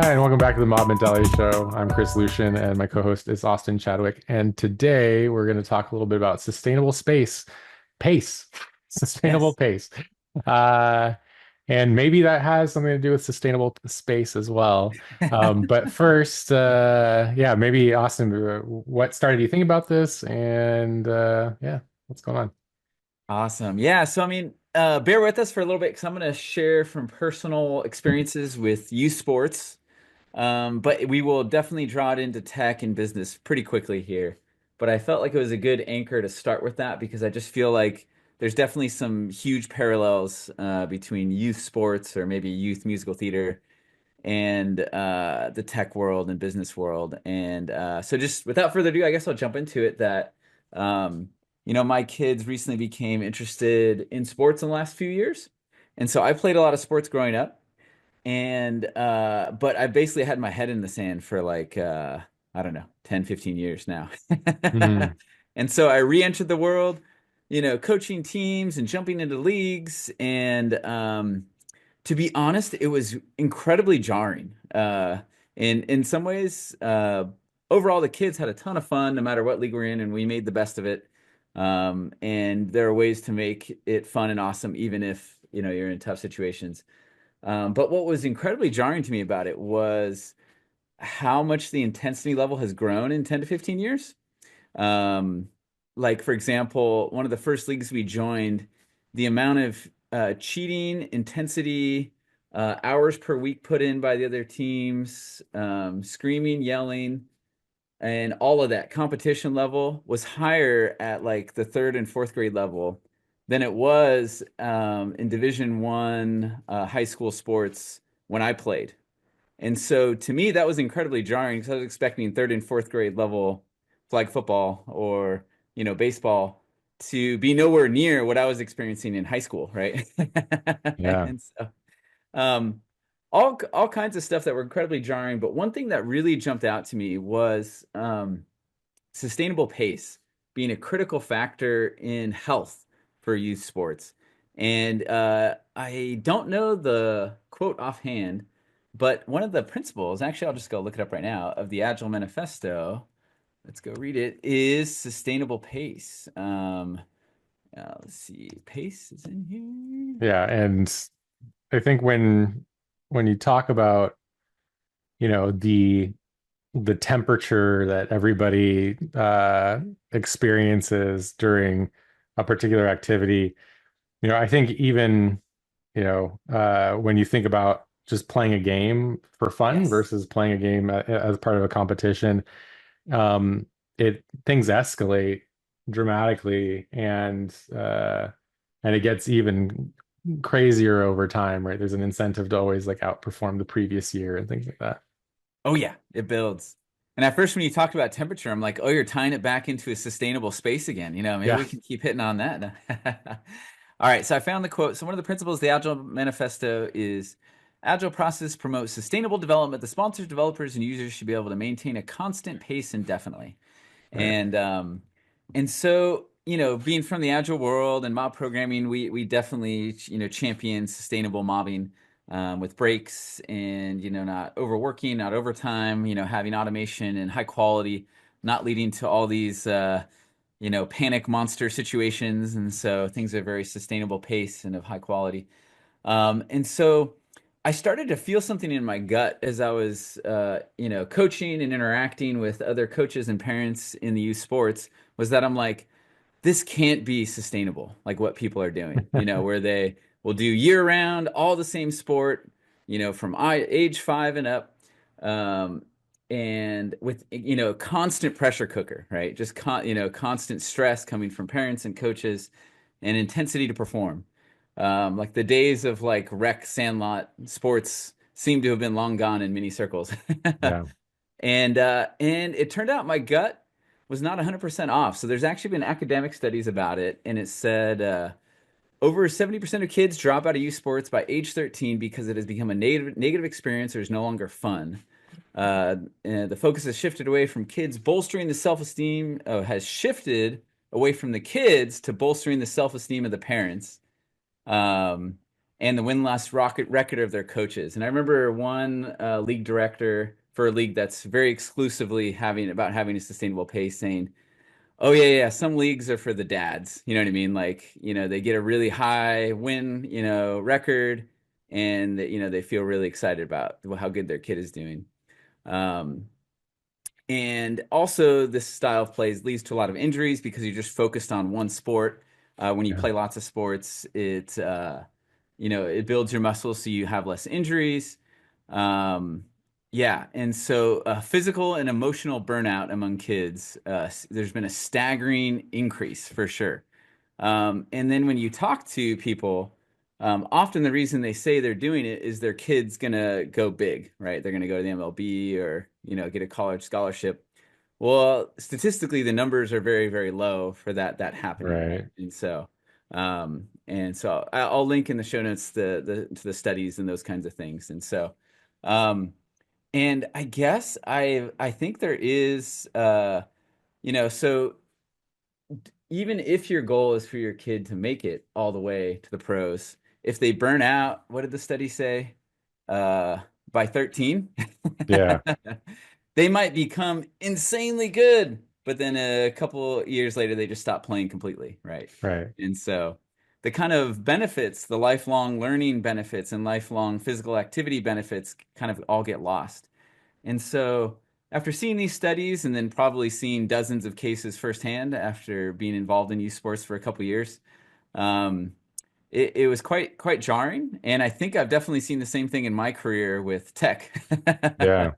Hi, and welcome back to the Mob Mentality Show. I'm Chris Lucian, and my co-host is Austin Chadwick. And today we're going to talk a little bit about sustainable pace, sustainable Yes. pace. Uh, and maybe that has something to do with sustainable space as well. But first, yeah, maybe Austin, what started you thinking about this? And yeah, what's going on? Awesome. Yeah. So, bear with us for a little bit because I'm going to share from personal experiences with youth sports. But we will definitely draw it into tech and business pretty quickly here. But I felt like it was a good anchor to start with that because I just feel like there's definitely some huge parallels between youth sports or maybe youth musical theater and the tech world and business world. And so, just without further ado, I guess I'll jump into it. Um, my kids recently became interested in sports in the last few years, and so I played a lot of sports growing up. And but I basically had my head in the sand for like I don't know, 10, 15 years now. Mhm. And so I re-entered the world, coaching teams and jumping into leagues. And to be honest, it was incredibly jarring. In some ways, overall, the kids had a ton of fun, no matter what league we're in, and we made the best of it. And there are ways to make it fun and awesome, even if you're in tough situations. But what was incredibly jarring to me about it was how much the intensity level has grown in 10 to 15 years. Um, like, for example, one of the first leagues we joined, the amount of cheating, intensity, hours per week put in by the other teams, screaming, yelling, and all of that competition level was higher at like the third and fourth grade level than it was in Division 1 high school sports when I played. And so to me, that was incredibly jarring because I was expecting third and fourth grade level flag football or, baseball to be nowhere near what I was experiencing in high school, right? Yeah. And so, um, all kinds of stuff that were incredibly jarring. But one thing that really jumped out to me was sustainable pace being a critical factor in health for youth sports. And I don't know the quote offhand, but one of the principles, actually, I'll just go look it up right now, of the Agile Manifesto, let's go read it, is sustainable pace. Let's see, pace is in here. Yeah. And I think when you talk about, the temperature that everybody experiences during a particular activity. I think even, when you think about just playing a game for fun Yes. versus playing a game as part of a competition, it things escalate dramatically and it gets even crazier over time, right? There's an incentive to always like outperform the previous year and things like that. Oh yeah, it builds. And at first, when you talked about temperature, I'm like, oh, you're tying it back into a sustainable space again. Maybe Yeah. we can keep hitting on that. All right, so I found the quote. So one of the principles of the Agile Manifesto is Agile process promotes sustainable development. The sponsors, developers, and users should be able to maintain a constant pace indefinitely. Right. And so, being from the Agile world and mob programming, we definitely, champion sustainable mobbing with breaks and, not overworking, not overtime, having automation and high quality, not leading to all these, panic monster situations. And so things are very sustainable pace and of high quality. And so I started to feel something in my gut as I was, coaching and interacting with other coaches and parents in the youth sports was that I'm like, this can't be sustainable, like what people are doing, where they will do year round, all the same sport, from age 5 and up, um, and with, constant pressure cooker, right? Just, constant stress coming from parents and coaches and intensity to perform. Like the days of like rec sandlot sports seem to have been long gone in many circles. Yeah. And it turned out my gut was not 100% off. So there's actually been academic studies about it, and it said over 70% of kids drop out of youth sports by age 13 because it has become a negative experience or is no longer fun. And the focus has shifted away from kids bolstering the self-esteem, has shifted away from the kids to bolstering the self-esteem of the parents. Um, and the win-loss rocket record of their coaches. And I remember one league director for a league that's very exclusively having a sustainable pace saying, "Oh yeah, yeah, some leagues are for the dads." You know what I mean? Like, they get a really high win, record, and they feel really excited about how good their kid is doing. Um, and also, this style of plays leads to a lot of injuries because you're just focused on one sport. When you Yeah. play lots of sports, it builds your muscles so you have less injuries. Um, yeah, and so physical and emotional burnout among kids, there's been a staggering increase for sure. And then when you talk to people, often the reason they say they're doing it is their kid's gonna go big, right? They're gonna go to the MLB or get a college scholarship. Well, statistically, the numbers are very, very low for that happening, right? Right. And so I'll link in the show notes to the studies and those kinds of things. Um, and I guess I think there is so even if your goal is for your kid to make it all the way to the pros, if they burn out, what did the study say? Uh, by 13, Yeah. they might become insanely good, but then a couple years later, they just stop playing completely, right? Right. And so the kind of benefits, the lifelong learning benefits and lifelong physical activity benefits kind of all get lost. And so, after seeing these studies and then probably seeing dozens of cases firsthand after being involved in youth sports for a couple years, um, it was quite jarring. And I think I've definitely seen the same thing in my career with tech, Yeah.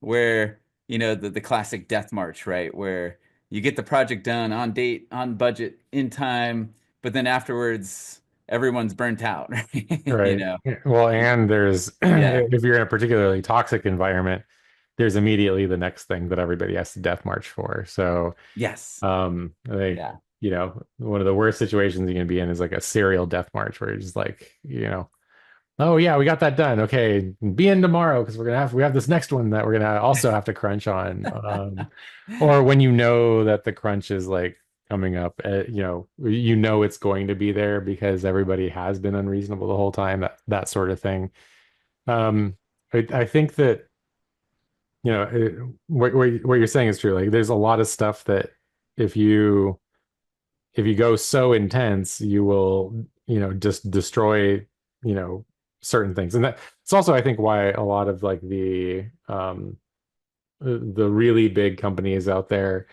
where the classic death march, right? Where you get the project done on date, on budget, in time, but then afterwards everyone's burnt out, right? Right. Well, and there's Yeah. if you're in a particularly toxic environment, there's immediately the next thing that everybody has to death march for. So, Yes. like, Yeah. one of the worst situations you can be in is like a serial death march where you're just like, oh yeah, we got that done. Okay, be in tomorrow because we have this next one that we're gonna also have to crunch on. Or when you know that the crunch is like coming up, it's going to be there because everybody has been unreasonable the whole time, that sort of thing. I think that what you're saying is true. Like, there's a lot of stuff that if you if you go so intense, you will, just destroy, you know, certain things. And that it's also, I think, why a lot of like the really big companies out there,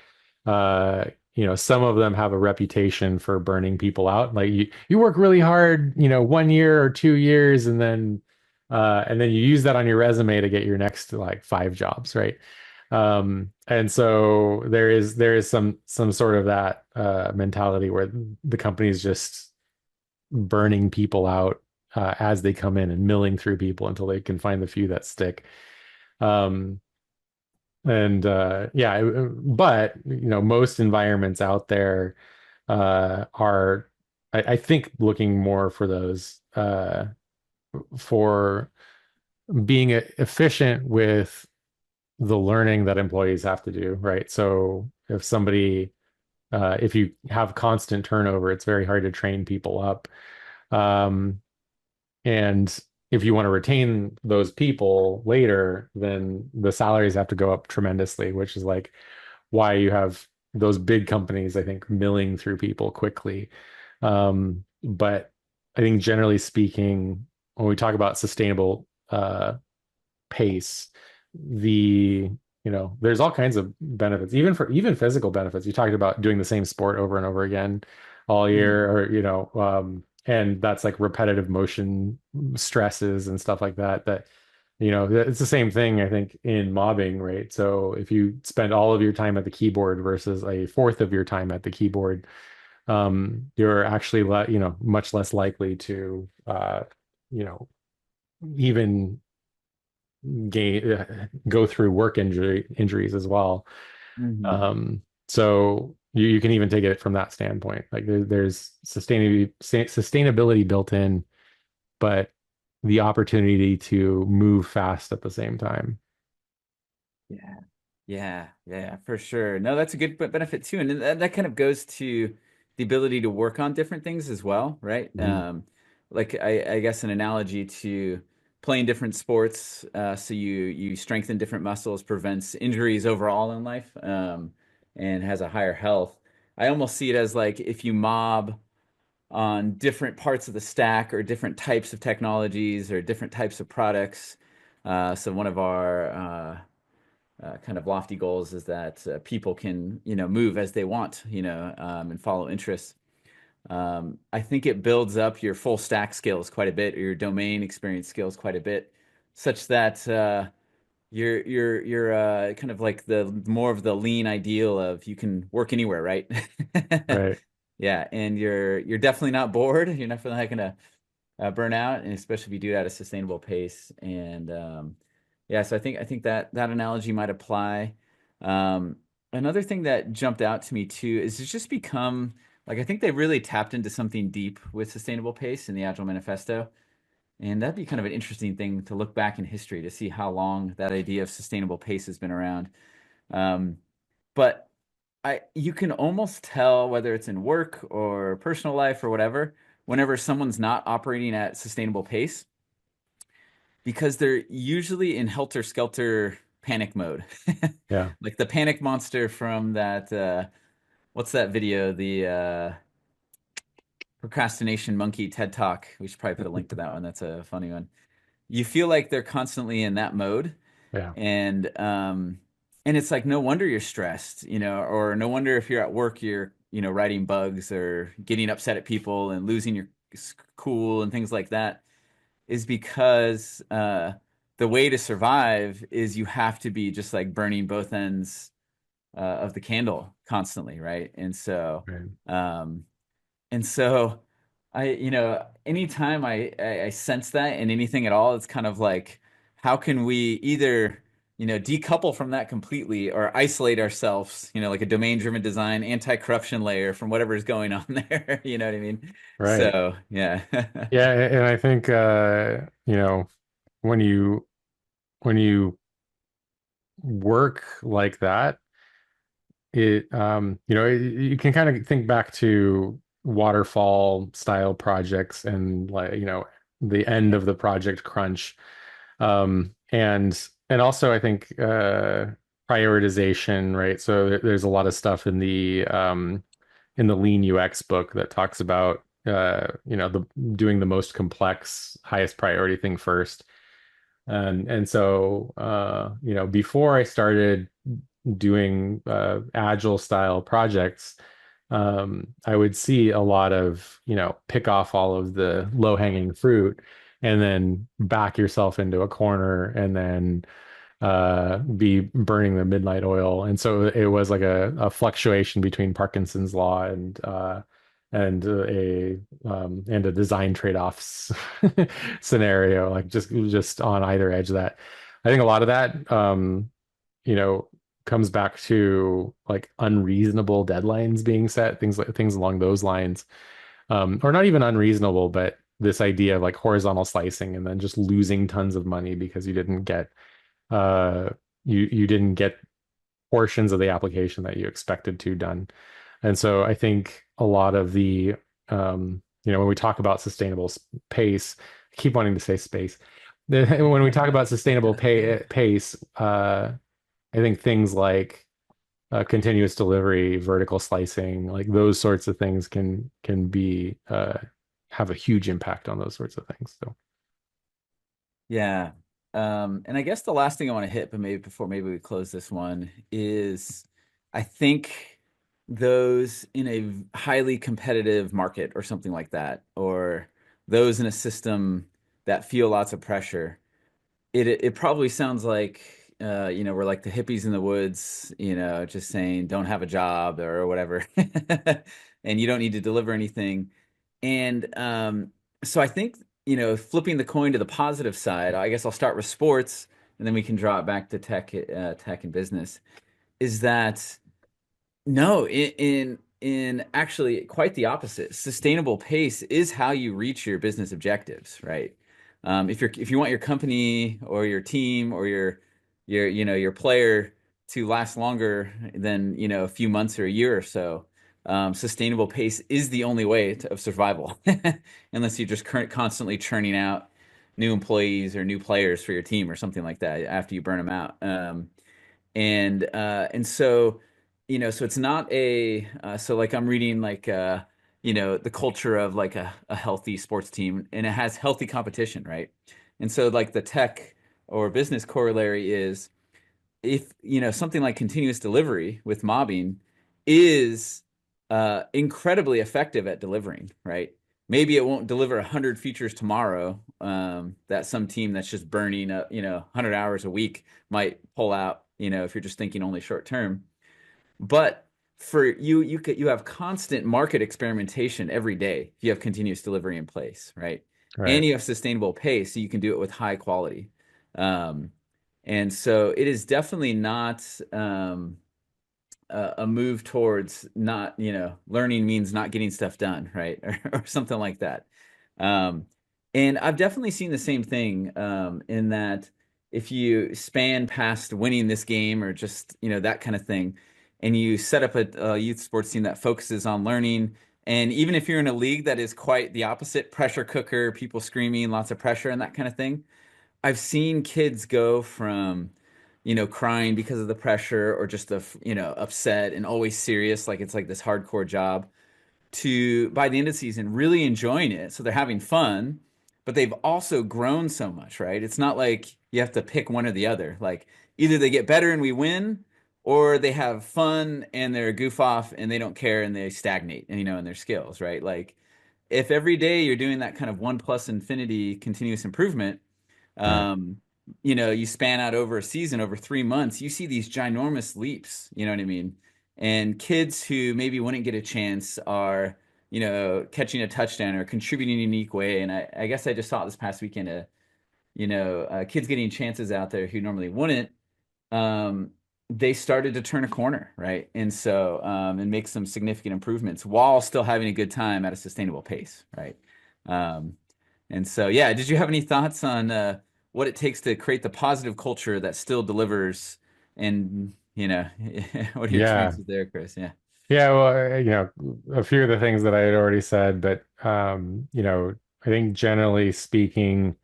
some of them have a reputation for burning people out. Like, you work really hard, 1 year or 2 years, and then you use that on your resume to get your next like five jobs, right? And so there is some sort of that mentality where the company is just burning people out as they come in and milling through people until they can find the few that stick. Um, and yeah, but most environments out there are, I think, looking more for those for being efficient with the learning that employees have to do, right? So if you have constant turnover, it's very hard to train people up. Um, and if you want to retain those people later, then the salaries have to go up tremendously, which is like why you have those big companies, I think, milling through people quickly. But I think generally speaking, when we talk about sustainable pace, there's all kinds of benefits, even physical benefits. You talked about doing the same sport over and over again all Mhm. year, or and that's like repetitive motion stresses and stuff like that. It's the same thing, I think, in mobbing, right? So if you spend all of your time at the keyboard versus a fourth of your time at the keyboard, you're actually much less likely to you know even go through work injuries as well. Mhm. So you can even take it from that standpoint. Like, there's sustainability built in, but the opportunity to move fast at the same time. Yeah. Yeah, for sure. No, that's a good benefit too. And that kind of goes to the ability to work on different things as well, right? Mhm. like I guess an analogy to playing different sports, so you strengthen different muscles, prevents injuries overall in life, and has a higher health. I almost see it as like if you mob on different parts of the stack or different types of technologies or different types of products. So one of our kind of lofty goals is that people can, move as they want, and follow interests. I think it builds up your full stack skills quite a bit, or your domain experience skills quite a bit, such that you're kind of like the more of the lean ideal of you can work anywhere, right? Right. Yeah, and you're definitely not bored. You're definitely not gonna burn out, and especially if you do it at a sustainable pace. And yeah, so I think that analogy might apply. Um, Another thing that jumped out to me too is it's just become like I think they really tapped into something deep with sustainable pace in the Agile Manifesto. And that'd be kind of an interesting thing to look back in history to see how long that idea of sustainable pace has been around. Um, but you can almost tell whether it's in work or personal life or whatever, whenever someone's not operating at sustainable pace, because they're usually in helter-skelter panic mode. Yeah. Like the panic monster from that, what's that video? The procrastination monkey TED Talk. We should probably put a link to that one. That's a funny one. You feel like they're constantly in that mode, Yeah. and it's like no wonder you're stressed, or no wonder if you're at work you're writing bugs or getting upset at people and losing your cool and things like that, is because the way to survive is you have to be just like burning both ends of the candle constantly, right? Right. Um, and so anytime I sense that in anything at all, it's kind of like, how can we either, decouple from that completely or isolate ourselves, like a domain-driven design, anti-corruption layer from whatever is going on there. You know what I mean? Right. So, yeah. Yeah, and I think when you work like that, you can kind of think back to waterfall style projects and like, the end of the project crunch. And also I think prioritization, right? So there's a lot of stuff in the lean UX book that talks about the doing the most complex, highest priority thing first. And so before I started doing agile style projects, I would see a lot of, pick off all of the low hanging fruit and then back yourself into a corner and then be burning the midnight oil. And so it was like a fluctuation between Parkinson's law and a design trade-offs scenario, like just on either edge of that. I think a lot of that you know, comes back to like unreasonable deadlines being set, things along those lines. Or not even unreasonable, but this idea of like horizontal slicing and then just losing tons of money because uh you didn't get portions of the application that you expected to done. And so I think a lot of the when we talk about sustainable pace, I keep wanting to say space. When we talk about sustainable pace, I think things like continuous delivery, vertical slicing, like those sorts of things can be have a huge impact on those sorts of things. So Yeah. And I guess the last thing I want to hit, but maybe we close this one, is I think those in a highly competitive market or something like that, or those in a system that feel lots of pressure, it probably sounds like we're like the hippies in the woods, just saying don't have a job or whatever, and you don't need to deliver anything. And so I think flipping the coin to the positive side, I guess I'll start with sports, and then we can draw it back to tech and business. Is that no, in actually quite the opposite. Sustainable pace is how you reach your business objectives, right? If you want your company or your team or your player to last longer than a few months or a year or so, sustainable pace is the only way of survival, unless you're just constantly churning out new employees or new players for your team or something like that after you burn them out. And so so it's not a so like I'm reading like the culture of like a healthy sports team, and it has healthy competition, right? And so like the tech or business corollary is, if something like continuous delivery with mobbing is incredibly effective at delivering, right? Maybe it won't deliver 100 features tomorrow, that some team that's just burning up 100 hours a week might pull out, if you're just thinking only short term. But for you have constant market experimentation every day if you have continuous delivery in place, right? And Right. you have sustainable pace, so you can do it with high quality. Um, and so it is definitely not a move towards not, learning means not getting stuff done, right? Or something like that. Um, and I've definitely seen the same thing, in that if you span past winning this game or just, that kind of thing, and you set up a youth sports team that focuses on learning, and even if you're in a league that is quite the opposite, pressure cooker, people screaming, lots of pressure and that kind of thing, I've seen kids go from, crying because of the pressure or just upset and always serious, like it's like this hardcore job, to by the end of the season really enjoying it. So they're having fun, but they've also grown so much, right? It's not like you have to pick one or the other. Like either they get better and we win, or they have fun and they're a goof off and they don't care and they stagnate, and in their skills, right? Like if every day you're doing that kind of one plus infinity continuous improvement, Right. um, you span out over a season, over 3 months, you see these ginormous leaps, you know what I mean? And kids who maybe wouldn't get a chance are, catching a touchdown or contributing in a unique way. And I guess I just saw it this past weekend, kids getting chances out there who normally wouldn't. Um, they started to turn a corner, right? And so, and make some significant improvements while still having a good time at a sustainable pace, right? Um, and so, yeah, did you have any thoughts on what it takes to create the positive culture that still delivers? And, what are your Yeah. experiences there, Chris? Yeah. Yeah, well, a few of the things that I had already said, but I think generally speaking,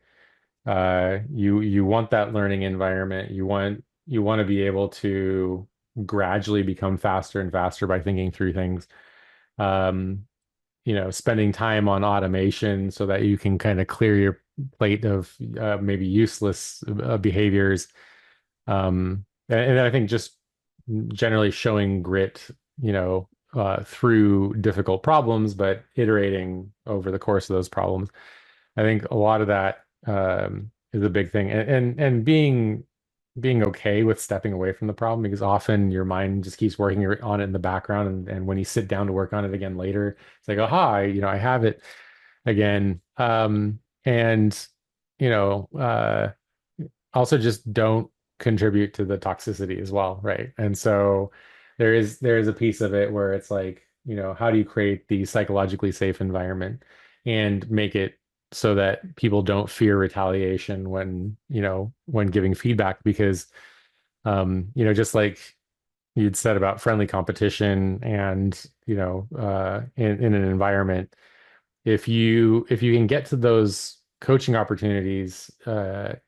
you want that learning environment. You want to be able to gradually become faster and faster by thinking through things. Um, spending time on automation so that you can kind of clear your plate of maybe useless behaviors. And I think just generally showing grit, through difficult problems, but iterating over the course of those problems. I think a lot of that is a big thing, and being okay with stepping away from the problem, because often your mind just keeps working on it in the background, and when you sit down to work on it again later, it's like, aha, I have it again. And you know, also just don't contribute to the toxicity as well, right? And so there is a piece of it where it's like, how do you create the psychologically safe environment and make it so that people don't fear retaliation when giving feedback, because just like you'd said about friendly competition and in an environment, if you can get to those coaching opportunities, to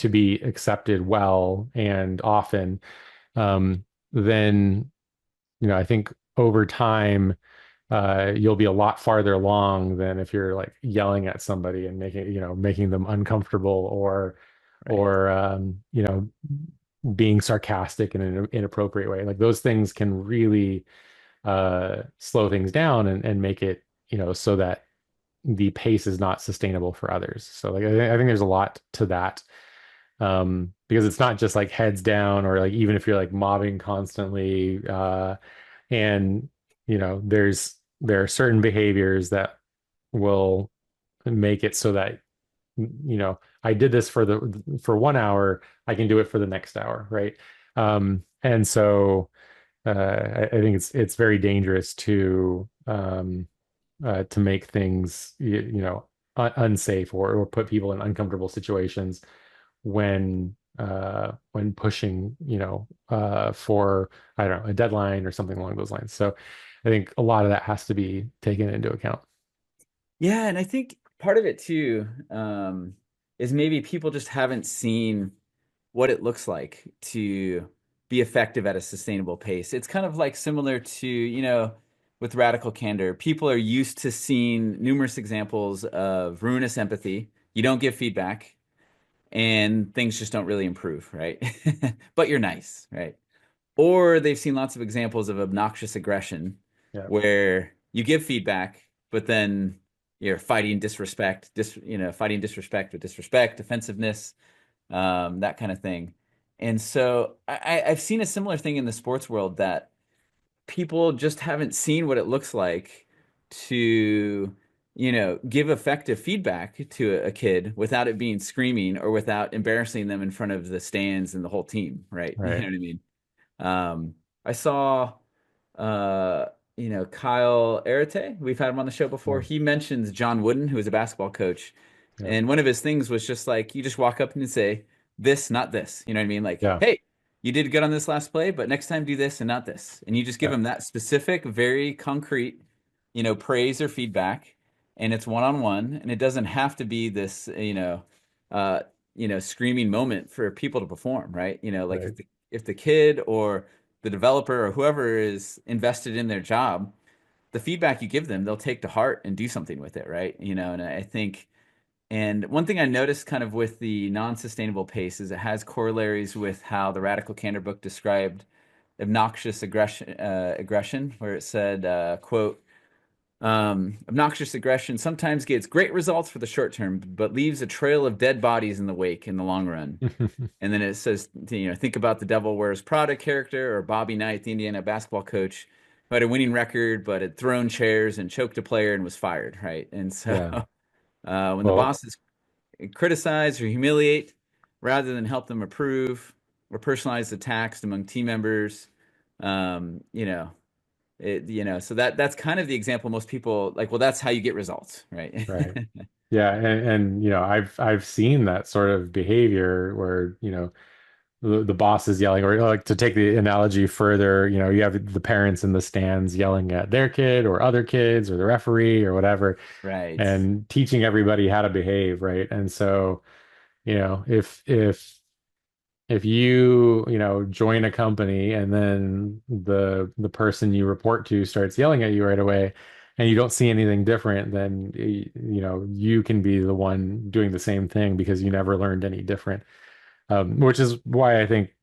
be accepted well and often, then, I think over time, you'll be a lot farther along than if you're like yelling at somebody and making them uncomfortable, or, Right. being sarcastic in an inappropriate way. Like those things can really slow things down and make it, so that the pace is not sustainable for others. So like I think there's a lot to that, because it's not just like heads down, or like even if you're like mobbing constantly, and there are certain behaviors that will make it so that I did this for 1 hour, I can do it for the next hour, right? And so I think it's very dangerous to make things unsafe, or put people in uncomfortable situations when when pushing, for, I don't know, a deadline or something along those lines. So I think a lot of that has to be taken into account. Yeah, and I think part of it too, is maybe people just haven't seen what it looks like to be effective at a sustainable pace. It's kind of like similar to, with radical candor. People are used to seeing numerous examples of ruinous empathy. You don't give feedback, and things just don't really improve, right? But you're nice, right? Or they've seen lots of examples of obnoxious aggression Yeah, where you give feedback, but then you're fighting disrespect, fighting disrespect with disrespect, defensiveness, that kind of thing. And so I've seen a similar thing in the sports world that people just haven't seen what it looks like to, give effective feedback to a kid without it being screaming or without embarrassing them in front of the stands and the whole team, right? You know right. what I mean? I saw, uh, Kyle Arate. We've had him on the show before. Yeah, He mentions John Wooden, who is a basketball coach, yeah, and one of his things was just like you just walk up and you say this, not this. You know what I mean? Like, yeah, hey, you did good on this last play, but next time do this and not this. And you just give yeah, him that specific, very concrete, praise or feedback, and it's one on one, and it doesn't have to be this, uh, screaming moment for people to perform, right? Like right, if the kid or the developer or whoever is invested in their job, the feedback you give them, they'll take to heart and do something with it, right? And I think, and one thing I noticed kind of with the non-sustainable pace is it has corollaries with how the Radical Candor book described obnoxious aggression, where it said, quote, obnoxious aggression sometimes gets great results for the short term, but leaves a trail of dead bodies in the wake in the long run. And then it says, think about the Devil Wears Prada character or Bobby Knight, the Indiana basketball coach, who had a winning record but had thrown chairs and choked a player and was fired, right? And so yeah. when the Well, bosses criticize or humiliate rather than help them improve or personalize attacks among team members, um, you know, so that's kind of the example most people like, well, that's how you get results, right? right. Yeah, and I've seen that sort of behavior where, the boss is yelling, or like to take the analogy further, you have the parents in the stands yelling at their kid or other kids or the referee or whatever, Right. and teaching everybody how to behave, right? And so, if you join a company and then the person you report to starts yelling at you right away and you don't see anything different, then you can be the one doing the same thing because you never learned any different. Which is why I think,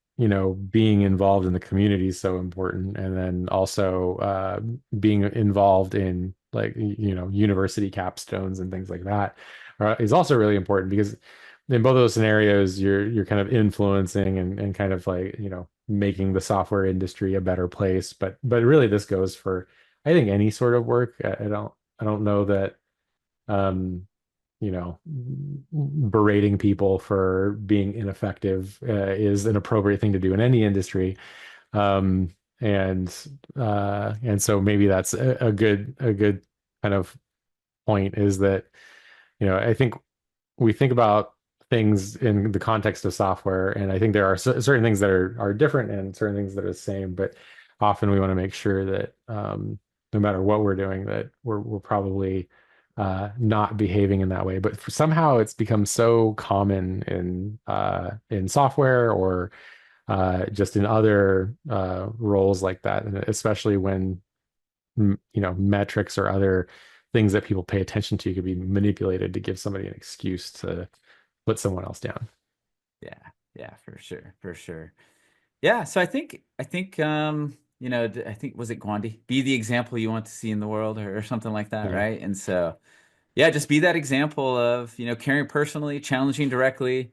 being involved in the community is so important. And then also being involved in, like, university capstones and things like that is also really important, because in both of those scenarios, you're kind of influencing and kind of like, making the software industry a better place. But really this goes for, I think, any sort of work. I don't know that um you know, berating people for being ineffective is an appropriate thing to do in any industry. Um, and so maybe that's a good kind of point, is that, I think we think about things in the context of software, and I think there are certain things that are different and certain things that are the same, but often we want to make sure that no matter what we're doing, that we're probably not behaving in that way. But somehow it's become so common in software, or just in other roles like that, and especially when metrics or other things that people pay attention to could be manipulated to give somebody an excuse to put someone else down. Yeah, yeah, for sure, for sure. Yeah, so I think was it Gandhi? Be the example you want to see in the world or something like that, Yeah. right? And so yeah, just be that example of, caring personally, challenging directly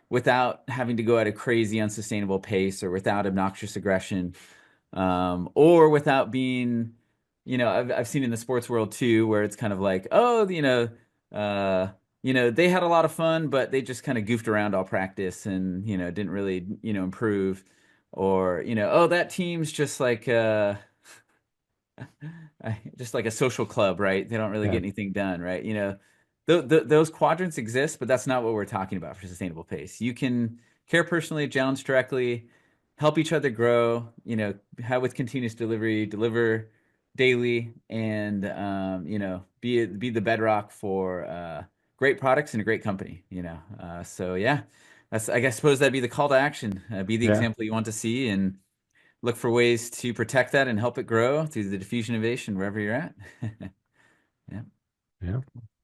without having to go at a crazy unsustainable pace or without obnoxious aggression, or without being, I've seen in the sports world too, where it's kind of like, oh, uh, they had a lot of fun, but they just kind of goofed around all practice and, didn't really, improve. Or, oh, that team's just like a social club, right? They don't really get Yeah. anything done, right? Those quadrants exist, but that's not what we're talking about for sustainable pace. care personally, challenge directly, help each other grow, have with continuous delivery, deliver daily, and be the bedrock for great products and a great company, So yeah, I guess suppose that'd be the call to action. Be the Yeah. example you want to see and look for ways to protect that and help it grow through the diffusion innovation wherever you're at. Yeah. Yeah.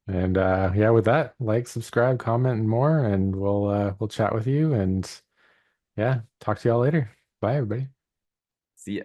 And yeah, with that, like, subscribe, comment, and more, and we'll chat with you and yeah, talk to y'all later. Bye, everybody. See ya.